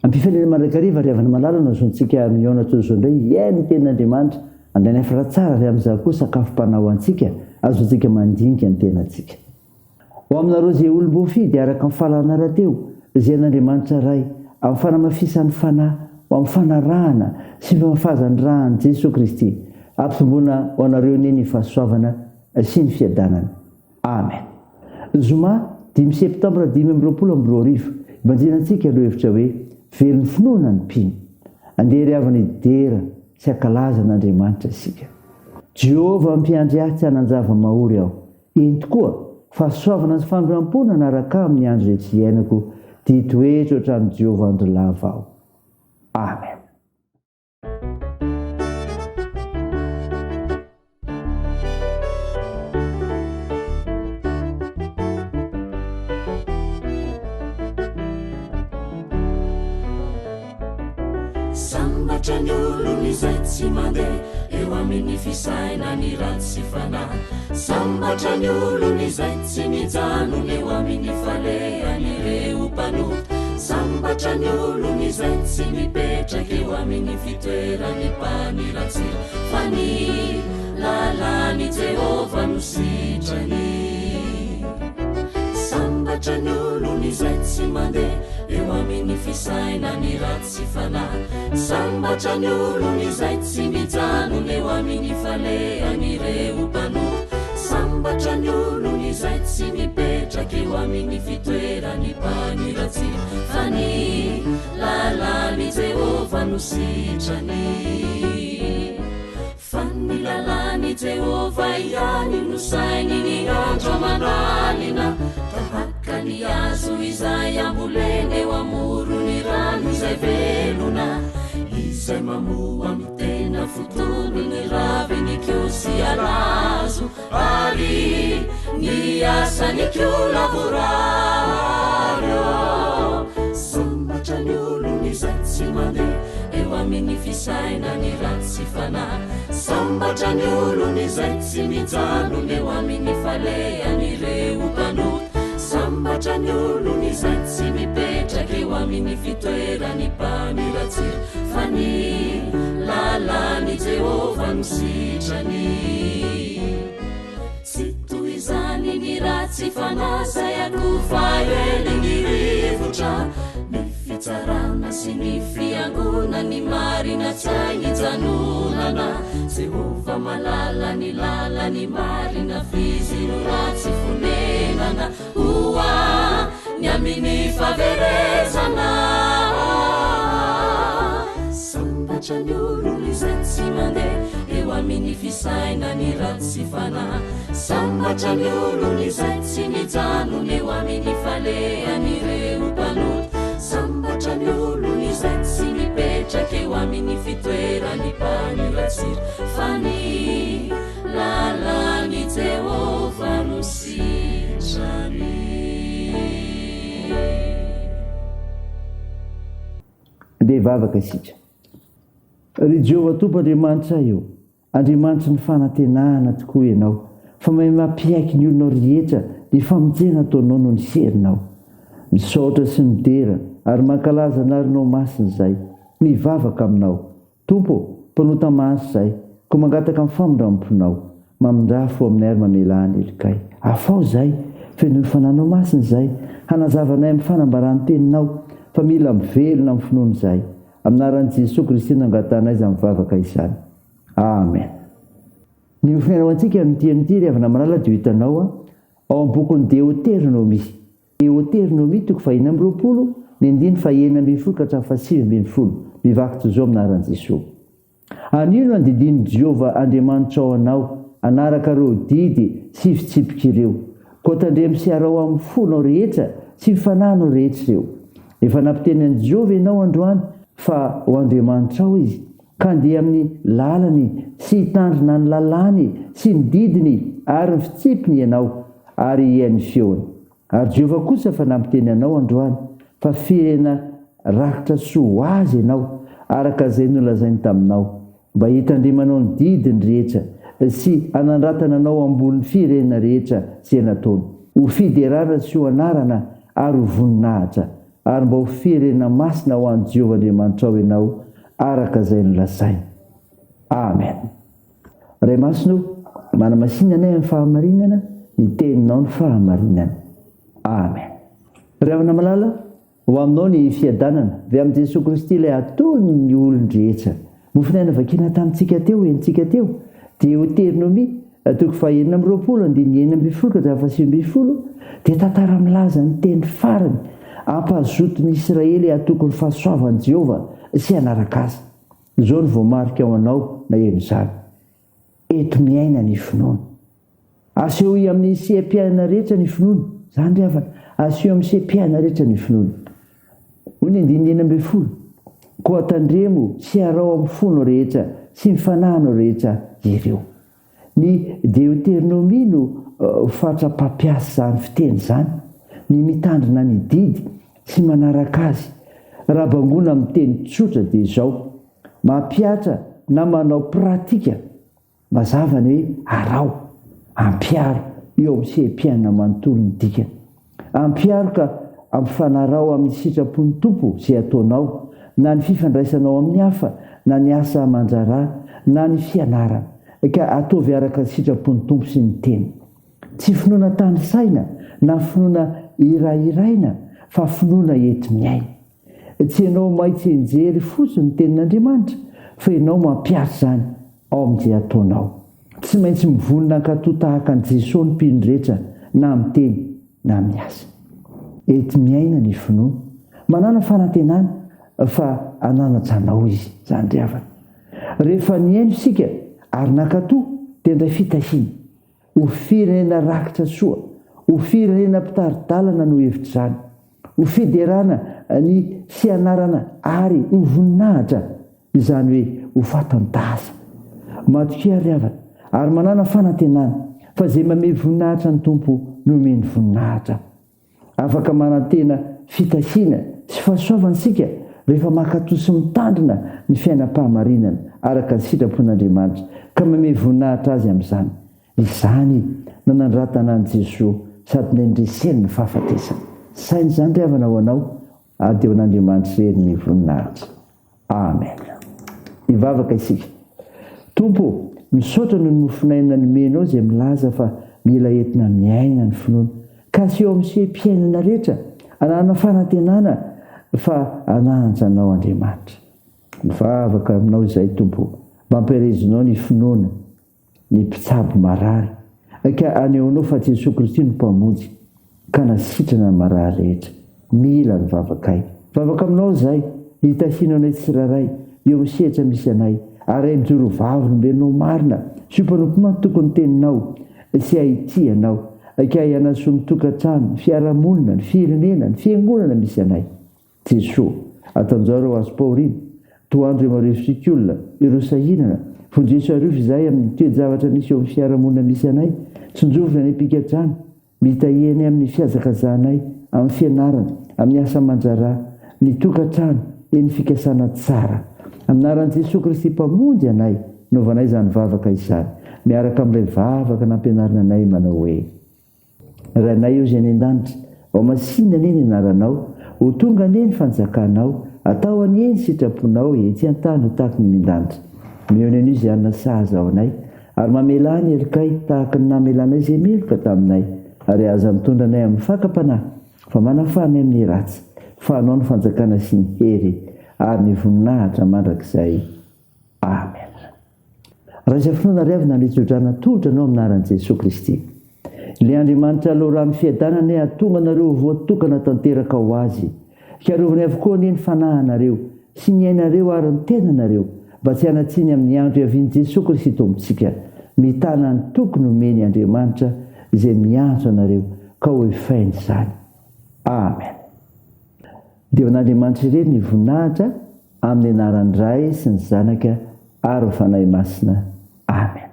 Ampifanena mandrakariva riavana malalana zontsika miona toyzao indray iaino ten'Andriamanitra andray afara tsara ry amin'izao koa sakafom-panao antsika azontsika mandinika ny tenantsika. Ho aminareo izay olom-boafidy araka ny fahalalana rahateo izay an'Andriamanitra ray amin'ny fanamafisany fanahy ho amin'ny fanarahana sy famafazany rahany Jesosy Kristy ampitomboana ho anareo ny fahasoavana sy ny fiadanana. Amen. Zoma 5 septambra 2022 ibanjinantsika ireo hevitra hoe velon'ny finoana ny mpino. Andeha riavana idera sy ankalaza an'Andriamanitra isika. Jehovah mpiandry ahy tsy hanan-java mahory aho. Eny tokoa fahasoavana sy fandroam-pona anaraka amin'ny andro rehetra iainako dia toetra hatramin'ny Jehovah andro lava aho. Amen. Sambatra ny olony izay tsy mandeha eo amin'ny fisaina ny ratsy fanahy. Sambatra ny olony izay tsy mijanona eo amin'ny falehan'ireo mpanota. Sambatra ny olony izay tsy mipetraka eo amin'ny fitoerany mpaniratsira fa ny lalàny Jehovah no sitrany. Sambatra ny olony izay tsy mandeha eo amin'ny fisaina ny ratsy fanahy. Sambatra ny olony izay tsy mijanona eo amin'ny falehan'ireo mpanota. Sambatra ny olony izay tsy mipetraka eo amin'ny fitoerany mpaniratsira fa ny lalàny Jehovah no sitrany. Fa ny lalàny Jehovah ihany no sainy ny andro aman'alina. Tahaka ny hazo izay ambolena eo amorony rano izay velona, izay mamoa amin'ny tena fotony ny raviny kio sy alazo ary ny asany kio lavoraryo. Sambatra ny olony izay tsy mandeha eo amin'ny fisaina ny ratsy fanahy. Sambatra ny olony izay tsy mijanona eo amin'ny falehan'ireo mpanota. Sambatra ny olony izay tsy mipetraka eo amin'ny fitoerany mpaniratsira fa ny lalàny Jehovah no sitrany. Tsy toy izany ny ratsy fanahy zay akofa ely ny rivotra. Ny fitsarana sy ny fiangona ny marina tsainy janonana. Jehovah malala ny lalany marina fizy no ratsy fonenana. Oa ny amin'ny faverezana. Sambatra ny olony izay tsy mandeha eo amin'ny fisaina ny ratsy fanahy. Sambatra ny olony izay tsy mijanona eo amin'ny falehan'ireo mpanota. Sambatra ny olony izay tsy mipetraka eo amin'ny fitoerany mpaniratsira fa ny lalàny Jehovah no sitrany. Andeha hivavaka isika. Ry Jehovah Tompo-Andriamanitra io, Andriamanitra ny fanantenana tokoa ianao, fa mahay mampiaiky ny olonao rehetra ny famonjena ataonao no ny serinao. Misaotra sy midera ary mankalaza anarinao masina izay, mivavaka aminao. Tompo, mpanota maso izay, ko mangataka amin'ny famondram-ponao, mamindrafo aminay ary mamela any elikay. Afao izay, feno fananao masina izay, hanazavanay amin'ny fanambarany teninao, fa mila mivelona amin'ny finoana izay. Aminaran'i Jesosy Kristy no angatanay izany mivavaka izany. Amen. Ny fiainao antsika amin'ity riavana malala dia hitanao ao amin'ny bokon'ny Deutéronomie. Deutéronomie 4:20 ny 9:7-7 mivakitra izao aminaran'i Jesosy. Anino andidin'i Jehovah Andriamanitra ao anao, anaraka ireo didy sy fitsipika ireo, ko tandremo-siarao amin'ny fonao rehetra sy fanahinao rehetra ireo. Efa nampiteny an'i Jehovah ianao androany fa ho Andriamanitra ao izy, ka andeha amin'ny lalany sy hitandrina ny lalàny sy ny didiny ary ny fitsipiny ianao ary hiain'ny feony. Ary Jehovah kosa fa nampiteny anao androany fa firena rakitra soa ho azy ianao araka izay nolazainy taminao, mba hitandrimanao ny didiny rehetra sy hanandratana anao ambonin'ny firenena rehetra izay nataony. Ho fiderana sy ho anarana ary ho voninahitra ary mba ho firenena masina ho an'i Jehovah Andriamanitra ao ianao araka izay nolazainy. Amen. Ray masino, manamasinana amin'ny fahamarinana, ny teninao ny fahamarinana. Amen. Ray havana malala, ho aminao ny fiadanana avy amin'i Jesosy Kristy ilay atolony ny olon-drehetra. Mofinaina vakina tamintsika teo, entsika teo, dia Deutéronomie 9:9-10 dia tantara milaza ny teny farany ampahazoton'ny Israely atoky ny fahasoavan'i Jehovah sy hanaraka azy. Izao ny voamarika ao anao na eno izany. Eto miaina ny finoana. Aseho amin'ny seha-piaina rehetra ny finoana. Izany ry havana, aseho amin'ny seha-piaina rehetra ny finoana. Hoy ny 9:10. Koa tandremo sy arao amin'ny fono rehetra sy ny fanahino rehetra ireo. Ny Deutéronomie no fatra-pampiasa izany fiteny izany, ny mitandrina ny didy sy manaraka azy. Raha bangona amin'ny teny tsotra dia izao: mampiatra na manao pratika, mazava ny hoe arao, ampiaro eo amin'ny seha-piaina manontolo ny dikany. Ampiaro ka ampifanarao amin'ny sitrapon'ny tompo izay ataonao, na ny fifandraisanao amin'ny hafa, na ny asa aman-draharaha, na ny fianarana, ka ataovy araka ny sitrapon'ny tompo sy ny teny. Tsy finoana tany saina na finoana irairaina, fa finoana ety miaina. Tsy ianao maitsy enjery fotsiny ny tenin'Andriamanitra, fa ianao mampiasa izany ao amin'izay ataonao. Tsy maintsy mivonona ankatoa tahaka an'i Jesosy ny mpino-drehetra, na amin'ny teny na amin'ny asa. Ety miaina ny finoana. Manana fanantenana fa ananatranao izy, izany ry havana. Rehefa niaino isika ary nankatoa dia indray fitahina. Ho firenena rakitra soa, ho firenena mpitari-dalana no hevitra izany. Ho fiderana ny fianarana ary ho voninahitra, izany hoe ho fatan-daza. Matokia ry havana, ary manana fanantenana fa izay manome voninahitra ny tompo no omeny voninahitra. Afaka manantena fitahina sy fahasoavana isika rehefa mankatoa sy mitandrina ny fiainam-pahamarinana araka ny sitrapon'Andriamanitra, ka manome voninahitra azy amin'izany. Izany nanandratana an'i Jesosy sady nendreseny ny fahafatesana. Sainy izany ry havana ho anao, ary dia ho an'Andriamanitra irery ny voninahitra. Amen. Hivavaka isika. Tompo, misaotra no nofinaina nomenao izay milaza fa mila entina miaina ny finoana, ka sy eo amin'ny seha-piainana rehetra, anana fanantenana fa ananjanao Andriamanitra. Mivavaka aminao izay Tompo, mampirezinao ny finoana, ny mpitsabo marary, ka anehoanao fa Jesosy Kristy no mpamonjy, ka nasitrana ny marary rehetra. Mila ny vavakay. Vavaka aminao izay, hitahinao anay tsiraray, eo amin'ny sehatra misy anay, ary mijoro vavy nombelonao marina, sy mpanompo mantoko ny teninao, sy ahitianao, ka hianaso ny tokantrano, ny fiarahamonina, ny firenena, ny fiangonana misy anay. Jesosy, atanjao ireo azo paorina, toandro ireo marivo sikolona, ireo sahinana, vonjeso arivo izay amin'ny toe-javatra misy eo amin'ny fiarahamonina misy anay, tsonjovina ny mpikatrano, mitaheny amin'ny fiazakazanay, amin'ny fianarana, amin'ny asa aman-draharaha, ny tokantrano, ny fikasana tsara. Aminaran'i Jesosy Kristy mpamonjy anay, naovanay izany vavaka izany, miaraka amin'ilay vavaka nampianarina anay manao hoe: Ranay io izay any an-danitra, ao masinana eny anaranao, ho tonga anie ny fanjakanao, atao anie ny sitraponao, etsy an-tany ho tahaka ny min-danitra. Mihona an'io izay anona sahaza ao anay, ary mamela ny elikay tahaka ny namelanay izay meloka taminay, ary aza mitondra anay amin'ny fakam-panahy, fa manafany amin'ny ratsy, fa anao ny fanjakana sy ny hery, ary ny voninahitra mandrakizay. Amen. Raha izay finoana ry avy nandritsodrana tolotra anao aminaran'i Jesosy Kristy. Ilay Andriamanitra loharaha ny fiadanany ahatonga anareo voatokana tanteraka ho azy. Hiarovany avokoa ny fanahinareo sy ny ainareo ary ny tenanareo, mba tsy hanatsiny amin'ny andro hiavian'i Jesosy Kristy tombontsika. Mitana ny tokony omeny Andriamanitra izay miantso anareo ka ho efainy izany. Amen. Dia ho an'Andriamanitra irery ny voninahitra amin'ny anaran'ny Ray sy ny Zanaka ary ny Fanahy Masina. Amen.